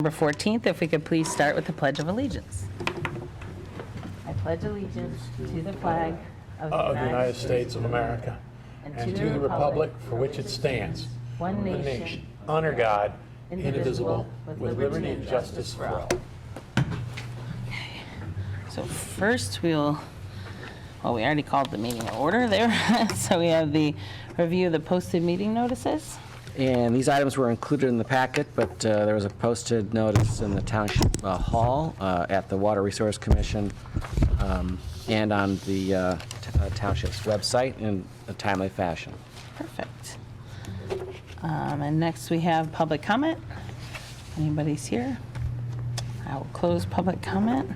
Number 14th, if we could please start with the Pledge of Allegiance. I pledge allegiance to the flag of the United States of America and to the republic for which it stands, one nation, under God, indivisible, with liberty and justice for all. So first we already called the meeting to order there. So we have the review of the posted meeting notices. And these items were included in the packet, but there was a posted notice in the Township Hall at the Water Resource Commission and on the Township's website in a timely fashion. Perfect. And next we have public comment. Anybody's here? I will close public comment.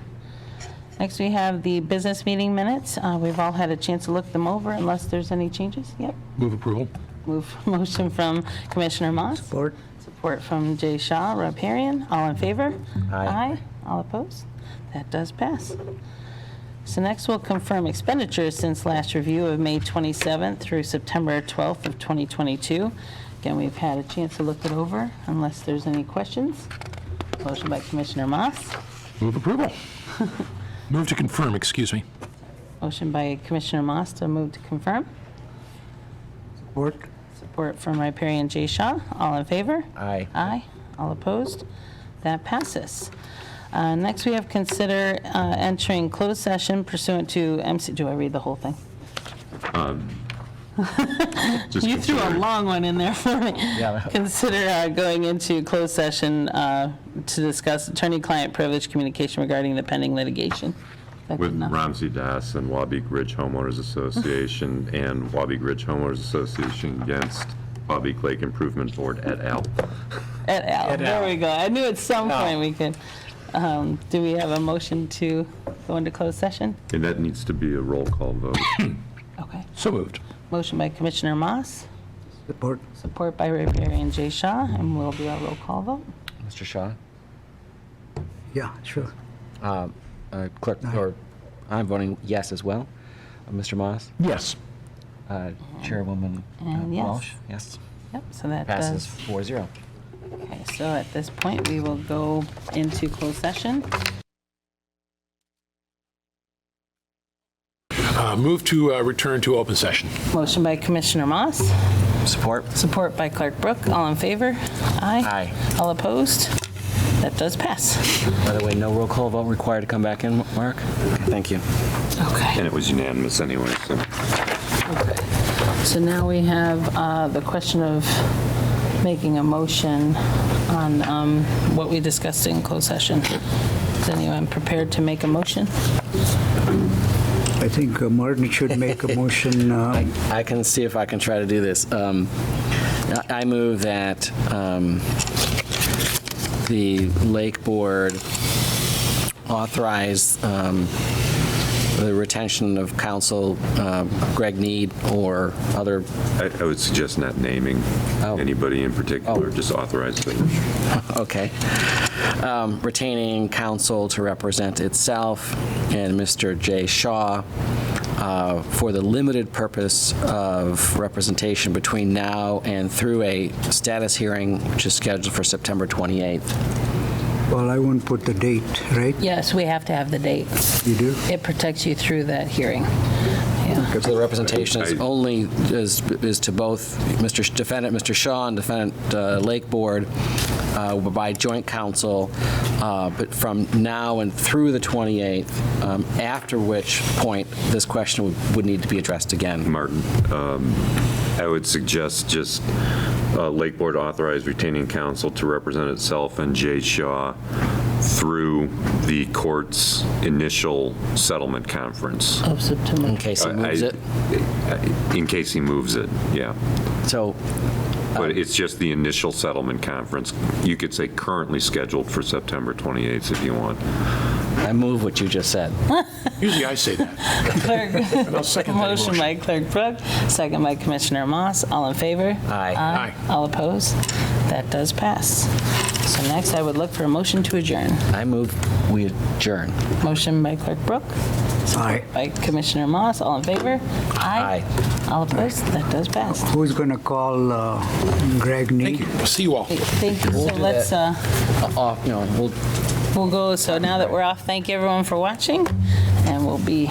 Next we have the business meeting minutes. We've all had a chance to look them over unless there's any changes. Yep. Move approval. Motion from Commissioner Moss. Support. Support from Jay Shaw, Riparian. All in favor? Aye. All opposed? That does pass. So next we'll confirm expenditures since last review of May 27th through September 12th of 2022. Again, we've had a chance to look it over unless there's any questions. Motion by Commissioner Moss. Move approval. Move to confirm, excuse me. Motion by Commissioner Moss to move to confirm. Support. Support from Riparian Jay Shaw. All in favor? Aye. Aye. All opposed? That passes. Next, we have consider entering closed session pursuant to MC. Do I read the whole thing? You threw a long one in there for me. Yeah. Consider going into closed session to discuss attorney-client privilege communication regarding the pending litigation. That With good enough. Ramsey Das and Wabeek Ridge Homeowners Association and Wabeek Ridge Homeowners Association against Wabeek Lake Improvement Board et al. Et al. There we go. I knew at some point we could. Do we have a motion to go into closed session? And that needs to be a roll call vote. Okay. So moved. Motion by Commissioner Moss, Support. support by Riparian Jay Shaw, and we'll do a roll call vote. Mr. Shaw? Yeah, sure. Clerk, or I'm voting yes as well. Mr. Moss? Yes. Chairwoman And yes. Walsh? Yes. Yep, so that Passes does. 4-0. Okay, so at this point, we will go into closed session. Move to return to open session. Motion by Commissioner Moss, Support? support by Clerk Brook. All in favor? Aye. Aye. All opposed? That does pass. By the way, no roll call vote required to come back in, Mark? Okay, thank you. Okay. And it was unanimous anyway, so. So now we have the question of making a motion on what we discussed in closed session. Is anyone prepared to make a motion? I think Martin should make a motion. I can see if I can try to do this. I move that the Lake Board authorize the retention of counsel Greg Need or other. I would suggest not naming anybody in particular, just authorize it. Okay. Retaining counsel to represent itself and Mr. Jay Shaw for the limited purpose of representation between now and through a status hearing, which is scheduled for September 28th. Well, I won't put the date, right? Yes, we have to have the date. You do? It protects you through that hearing. Yeah. So the representation is only is to both defendant Mr. Shaw and defendant Lake Board by joint counsel, but from now and through the 28th, after which point this question would need to be addressed again. Martin, I would suggest just Lake Board authorize retaining counsel to represent itself and Jay Shaw through the court's initial settlement conference. Of September. In case he moves it. In case he moves it, yeah. So, But it's just the initial settlement conference. You could say currently scheduled for September 28th if you want. I move what you just said. Usually I say that. And I'll second that Motion by Clerk Brook, second by Commissioner Moss. All in favor? Aye. Aye. All opposed? That does pass. So next, I would look for a motion to adjourn. I move we adjourn. Motion by Clerk Brooke, Aye. by Commissioner Moss. All in favor? Aye. All opposed? That does pass. Who's going to call Greg Nee? We'll see you all. Thank you. So do let's, We'll we'll go, so now that we're off, thank you everyone for watching, and we'll be